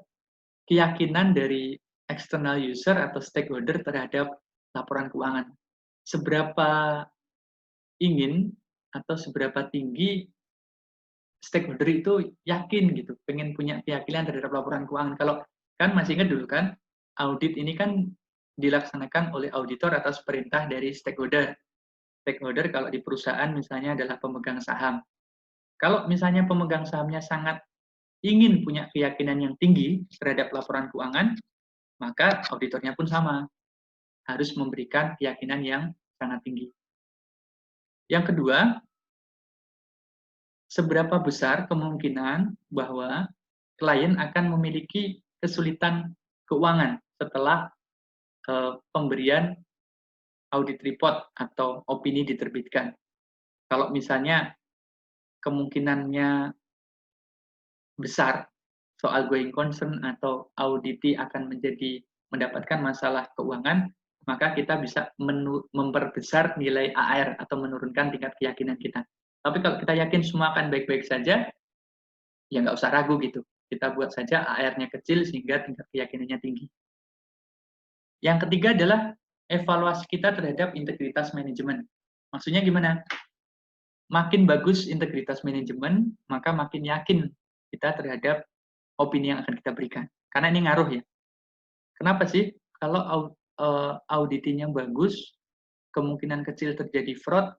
keyakinan dari external user atau stakeholder terhadap laporan keuangan. Seberapa ingin atau seberapa tinggi stakeholder itu yakin gitu, pengen punya keyakinan terhadap laporan keuangan. Kalau kan masih ingat dulu kan, audit ini kan dilaksanakan oleh auditor atas perintah dari stakeholder. Stakeholder kalau di perusahaan misalnya adalah pemegang saham. Kalau misalnya pemegang sahamnya sangat ingin punya keyakinan yang tinggi terhadap laporan keuangan, maka auditornya pun sama, harus memberikan keyakinan yang sangat tinggi. Yang kedua, seberapa besar kemungkinan bahwa klien akan memiliki kesulitan keuangan setelah pemberian audit report atau opini diterbitkan. Kalau misalnya kemungkinannya besar, soal going concern atau auditi akan mendapatkan masalah keuangan, maka kita bisa memperbesar nilai AR atau menurunkan tingkat keyakinan kita. Tapi kalau kita yakin semua akan baik-baik saja, ya nggak usah ragu gitu. Kita buat saja AR-nya kecil sehingga tingkat keyakinannya tinggi. Yang ketiga adalah evaluasi kita terhadap integritas manajemen. Maksudnya gimana? Makin bagus integritas manajemen, maka makin yakin kita terhadap opini yang akan kita berikan. Karena ini ngaruh ya. Kenapa sih? Kalau auditinya bagus, kemungkinan kecil terjadi fraud,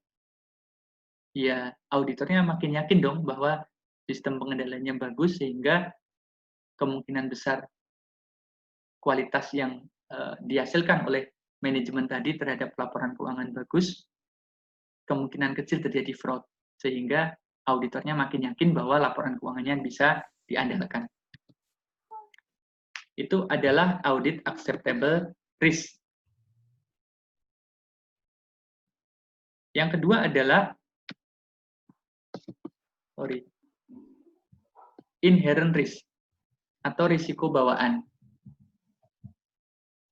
ya auditornya makin yakin dong bahwa sistem pengendaliannya bagus, sehingga kemungkinan besar kualitas yang dihasilkan oleh manajemen tadi terhadap laporan keuangan bagus, kemungkinan kecil terjadi fraud, sehingga auditornya makin yakin bahwa laporan keuangannya bisa diandalkan. Itu adalah audit acceptable risk. Yang kedua adalah inherent risk atau risiko bawaan.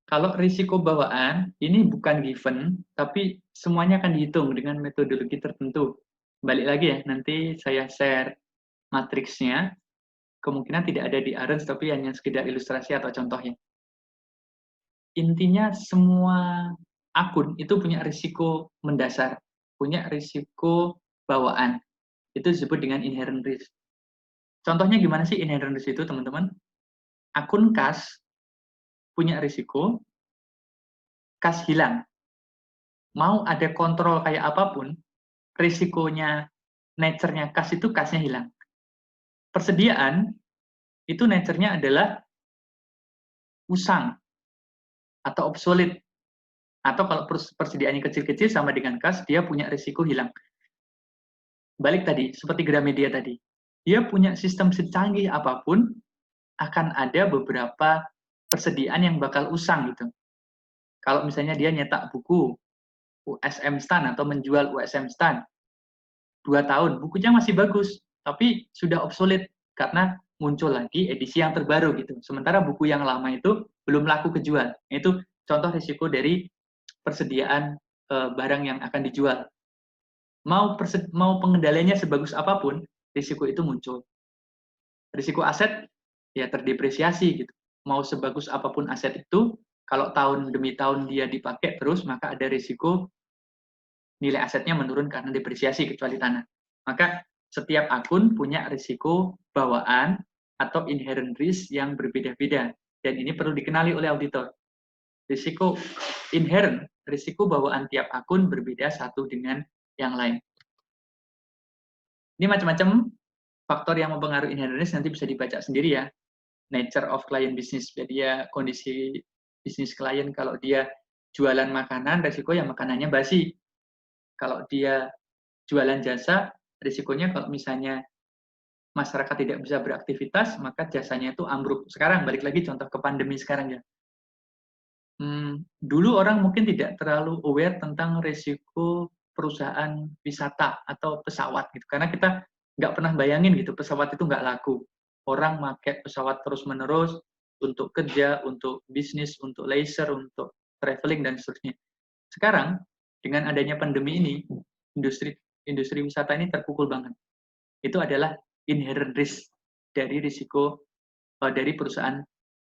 Kalau risiko bawaan ini bukan given, tapi semuanya akan dihitung dengan metodologi tertentu. Balik lagi ya, nanti saya share matriksnya. Kemungkinan tidak ada di Arens, tapi hanya sekedar ilustrasi atau contohnya. Intinya semua akun itu punya risiko mendasar, punya risiko bawaan. Itu disebut dengan inherent risk. Contohnya gimana sih inherent risk itu, teman-teman? Akun kas punya risiko, kas hilang. Mau ada kontrol kayak apapun, risikonya, nature-nya kas itu kasnya hilang. Persediaan, itu nature-nya adalah usang atau obsolete. Atau kalau persediaannya kecil-kecil sama dengan kas, dia punya risiko hilang. Balik tadi, seperti Gramedia tadi. Dia punya sistem secanggih apapun, akan ada beberapa persediaan yang bakal usang gitu. Kalau misalnya dia nyetak buku USM Stan atau menjual USM Stan 2 tahun, bukunya masih bagus, tapi sudah obsolete karena muncul lagi edisi yang terbaru gitu. Sementara buku yang lama itu belum laku kejual. Itu contoh risiko dari persediaan barang yang akan dijual. Mau pengendaliannya sebagus apapun, risiko itu muncul. Risiko aset ya terdepresiasi gitu. Mau sebagus apapun aset itu, Kalau tahun demi tahun dia dipakai terus, maka ada risiko nilai asetnya menurun karena depresiasi kecuali tanah. Maka setiap akun punya risiko bawaan atau inherent risk yang berbeda-beda. Dan ini perlu dikenali oleh auditor. Risiko inherent, risiko bawaan tiap akun berbeda satu dengan yang lain. Ini macam-macam faktor yang mempengaruhi inherent risk, nanti bisa dibaca sendiri ya. Nature of client business, jadi ya kondisi bisnis klien. Kalau dia jualan makanan, risiko ya makanannya basi. Kalau dia jualan jasa, risikonya kalau misalnya masyarakat tidak bisa beraktivitas, maka jasanya itu ambruk. Sekarang balik lagi contoh ke pandemi sekarang ya. Dulu orang mungkin tidak terlalu aware tentang risiko perusahaan wisata atau pesawat gitu, karena kita nggak pernah bayangin gitu pesawat itu nggak laku. Orang pakai pesawat terus-menerus untuk kerja, untuk bisnis, untuk leisure, untuk traveling dan seterusnya. Sekarang dengan adanya pandemi ini, industri wisata ini terpukul banget. Itu adalah inherent risk dari risiko dari perusahaan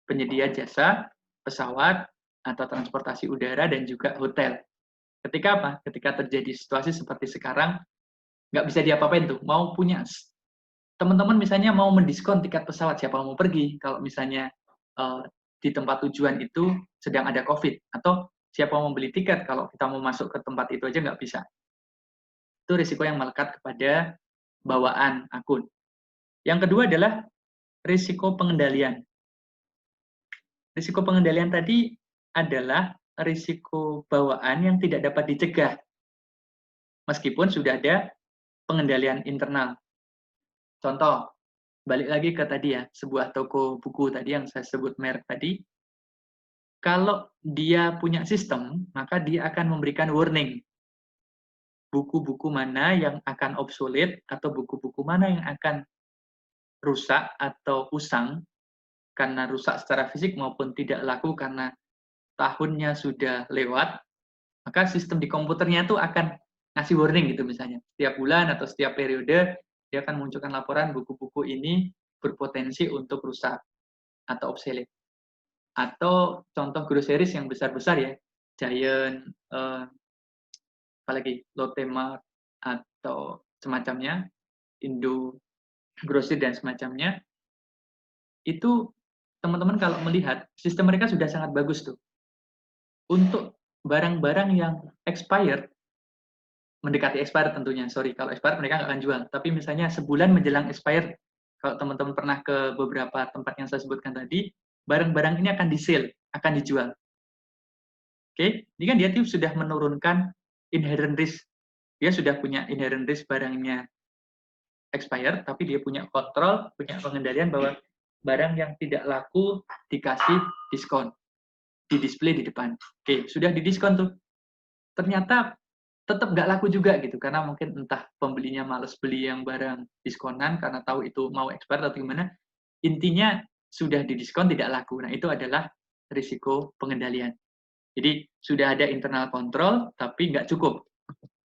penyedia jasa pesawat atau transportasi udara dan juga hotel. Ketika apa? Ketika terjadi situasi seperti sekarang, nggak bisa diapa-apain tuh. Mau punya teman-teman misalnya mau mendiskon tiket pesawat, siapa mau pergi? Kalau misalnya di tempat tujuan itu sedang ada COVID, atau siapa mau beli tiket kalau kita mau masuk ke tempat itu aja nggak bisa. Itu risiko yang melekat kepada bawaan akun. Yang kedua adalah risiko pengendalian. Risiko pengendalian tadi adalah risiko bawaan yang tidak dapat dicegah, meskipun sudah ada pengendalian internal. Contoh, balik lagi ke tadi ya, sebuah toko buku tadi yang saya sebut merek tadi, kalau dia punya sistem, maka dia akan memberikan warning. Buku-buku mana yang akan obsolete, atau buku-buku mana yang akan rusak atau usang, karena rusak secara fisik maupun tidak laku karena tahunnya sudah lewat, maka sistem di komputernya itu akan ngasih warning gitu misalnya. Setiap bulan atau setiap periode, dia akan munculkan laporan buku-buku ini berpotensi untuk rusak atau obsolete. Atau contoh groceries yang besar-besar ya, Giant, apalagi Lotte Mart, atau semacamnya, Indo Grocery dan semacamnya, itu teman-teman kalau melihat, sistem mereka sudah sangat bagus tuh. Untuk barang-barang yang expired, mendekati expired tentunya, sorry, kalau expired mereka nggak akan jual. Tapi misalnya sebulan menjelang expired, kalau teman-teman pernah ke beberapa tempat yang saya sebutkan tadi, barang-barang ini akan di-sale, akan dijual. Oke, ini kan dia sudah menurunkan inherent risk. Dia sudah punya inherent risk barangnya expired, tapi dia punya kontrol, punya pengendalian bahwa barang yang tidak laku dikasih diskon, di display di depan. Oke, sudah didiskon tuh. Ternyata tetap nggak laku juga gitu, karena mungkin entah pembelinya males beli yang barang diskonan karena tahu itu mau expired atau gimana. Intinya sudah didiskon tidak laku. Nah, itu adalah risiko pengendalian. Jadi sudah ada internal control, tapi nggak cukup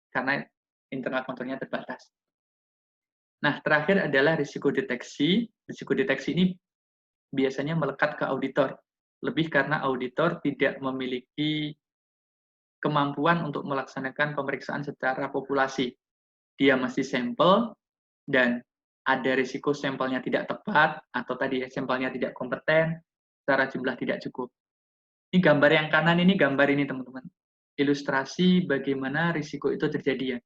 karena internal kontrolnya terbatas. Nah, terakhir adalah risiko deteksi. Risiko deteksi ini biasanya melekat ke auditor, lebih karena auditor tidak memiliki kemampuan untuk melaksanakan pemeriksaan secara populasi. Dia masih sampel, dan ada risiko sampelnya tidak tepat, atau tadi sampelnya tidak kompeten, secara jumlah tidak cukup. Ini gambar yang kanan ini, gambar ini teman-teman. Ilustrasi bagaimana risiko itu terjadi ya.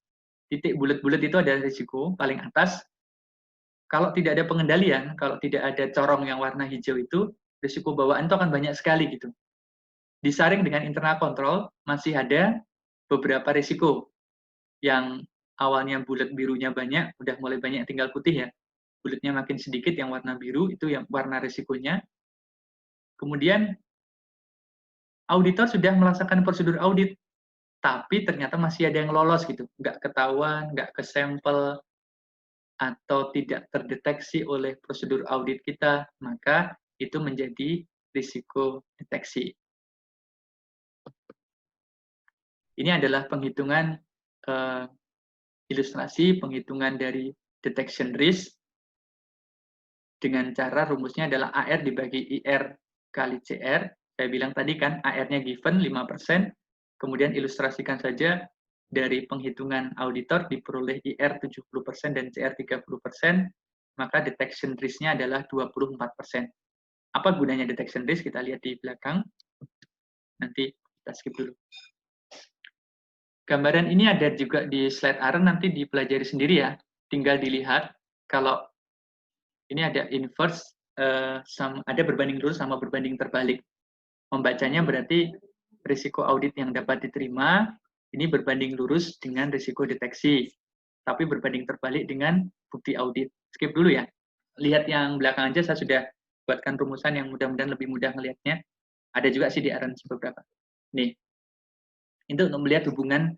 Titik bulat-bulat itu ada risiko, paling atas. Kalau tidak ada pengendalian, kalau tidak ada corong yang warna hijau itu, risiko bawaan itu akan banyak sekali gitu. Disaring dengan internal control, masih ada beberapa risiko yang awalnya bulat birunya banyak, udah mulai banyak tinggal putih ya. Bulatnya makin sedikit yang warna biru, itu yang warna risikonya. Kemudian auditor sudah melaksanakan prosedur audit, tapi ternyata masih ada yang lolos gitu, nggak ketahuan, nggak ke sampel, atau tidak terdeteksi oleh prosedur audit kita, maka itu menjadi risiko deteksi. Ini adalah penghitungan ilustrasi penghitungan dari detection risk dengan cara rumusnya adalah AR dibagi IR kali CR. Saya bilang tadi kan, AR-nya given 5%, kemudian ilustrasikan saja dari penghitungan auditor diperoleh IR 70% dan CR 30%, maka detection risk-nya adalah 24%. Apa gunanya detection risk? Kita lihat di belakang. Nanti kita skip dulu. Gambaran ini ada juga di slide Aaron, nanti dipelajari sendiri ya. Tinggal dilihat, kalau ini ada inverse, ada berbanding lurus sama berbanding terbalik. Membacanya berarti risiko audit yang dapat diterima, ini berbanding lurus dengan risiko deteksi. Tapi berbanding terbalik dengan bukti audit. Skip dulu ya. Lihat yang belakang aja, saya sudah buatkan rumusan yang mudah-mudahan lebih mudah melihatnya. Ada juga sih di Aaron beberapa. Nih, itu untuk melihat hubungan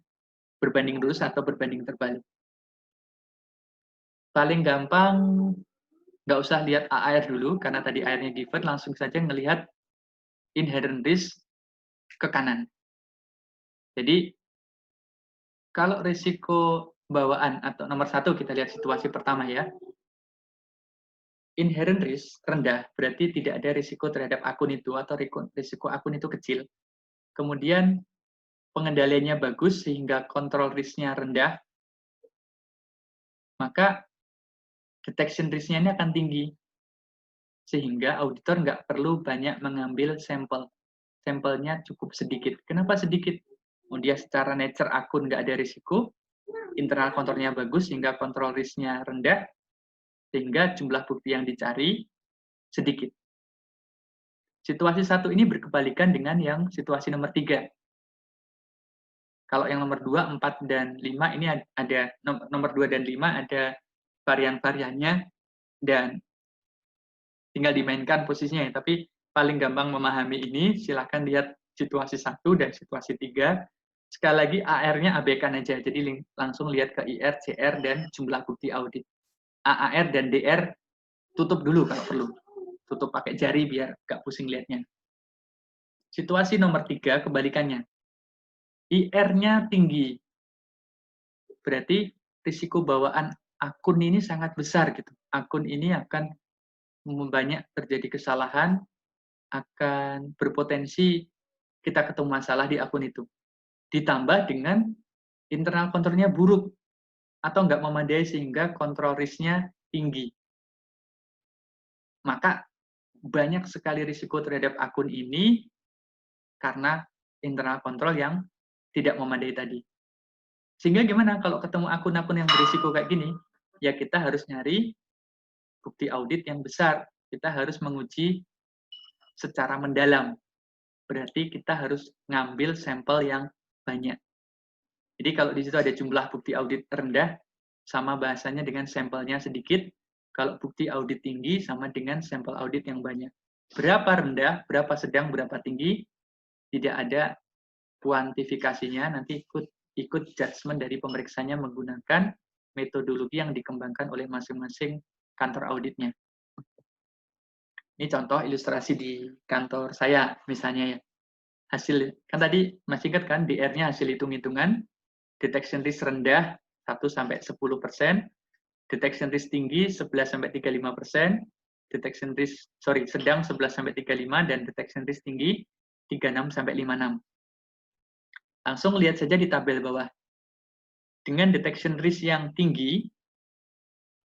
berbanding lurus atau berbanding terbalik. Paling gampang, nggak usah lihat AR dulu, karena tadi AR-nya given, langsung saja ngelihat inherent risk ke kanan. Jadi, kalau risiko bawaan, atau nomor 1, kita lihat situasi pertama ya. Inherent risk rendah, berarti tidak ada risiko terhadap akun itu, atau risiko akun itu kecil. Kemudian, pengendaliannya bagus, sehingga kontrol risk-nya rendah, maka detection risk-nya ini akan tinggi. Sehingga auditor nggak perlu banyak mengambil sampel. Sampelnya cukup sedikit. Kenapa sedikit? Dia secara nature akun nggak ada risiko, internal kontrolnya bagus, sehingga kontrol risk-nya rendah, sehingga jumlah bukti yang dicari sedikit. Situasi 1 ini berkebalikan dengan yang situasi nomor 3. Kalau yang nomor 2, 4, dan 5 ini ada, nomor 2 dan 5 ada varian-variannya, dan tinggal dimainkan posisinya ya. Tapi paling gampang memahami ini, silahkan lihat situasi 1 dan situasi 3. Sekali lagi AR-nya abaikan aja, jadi langsung lihat ke IR, CR, dan jumlah bukti audit. AAR dan DR tutup dulu kalau perlu. Tutup pakai jari biar nggak pusing lihatnya. Situasi nomor 3 kebalikannya. IR-nya tinggi. Berarti risiko bawaan akun ini sangat besar gitu. Akun ini akan banyak terjadi kesalahan, akan berpotensi kita ketemu masalah di akun itu. Ditambah dengan internal kontrolnya buruk atau nggak memadai sehingga kontrol risk-nya tinggi. Maka banyak sekali risiko terhadap akun ini karena internal kontrol yang tidak memadai tadi. Sehingga gimana kalau ketemu akun-akun yang berisiko kayak gini? Ya kita harus nyari bukti audit yang besar. Kita harus menguji secara mendalam. Berarti kita harus ngambil sampel yang banyak. Jadi kalau di situ ada jumlah bukti audit rendah, sama bahasanya dengan sampelnya sedikit. Kalau bukti audit tinggi, sama dengan sampel audit yang banyak. Berapa rendah, berapa sedang, berapa tinggi, tidak ada kuantifikasinya. Nanti ikut judgement dari pemeriksanya menggunakan metodologi yang dikembangkan oleh masing-masing kantor auditnya. Ini contoh ilustrasi di kantor saya, misalnya ya. Hasil, kan tadi masih ingat kan, DR-nya hasil hitung-hitungan, detection risk rendah 1-10%, detection risk tinggi 11-35%, detection risk, sedang 11-35, dan detection risk tinggi 36-56. Langsung lihat saja di tabel bawah. Dengan detection risk yang tinggi,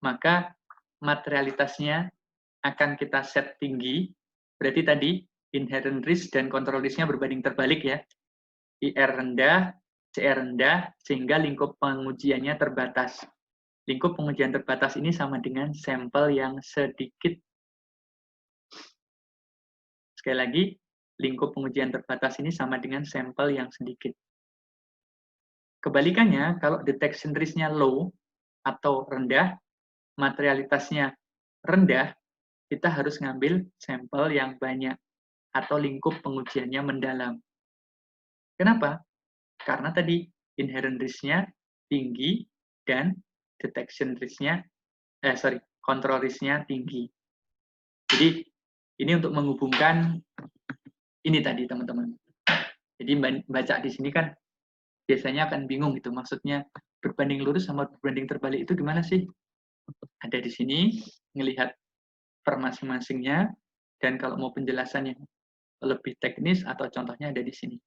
maka materialitasnya akan kita set tinggi. Berarti tadi inherent risk dan control risk-nya berbanding terbalik ya. IR rendah, CR rendah, sehingga lingkup pengujiannya terbatas. Lingkup pengujian terbatas ini sama dengan sampel yang sedikit. Sekali lagi, lingkup pengujian terbatas ini sama dengan sampel yang sedikit. Kebalikannya, kalau detection risk-nya low atau rendah, materialitasnya rendah, kita harus ngambil sampel yang banyak atau lingkup pengujiannya mendalam. Kenapa? Karena tadi inherent risk-nya tinggi dan detection risk-nya, control risk-nya tinggi. Jadi ini untuk menghubungkan ini tadi teman-teman. Jadi baca di sini kan biasanya akan bingung gitu, maksudnya berbanding lurus sama berbanding terbalik itu gimana sih? Ada di sini, ngelihat per masing-masingnya, dan kalau mau penjelasan yang lebih teknis atau contohnya ada di sini.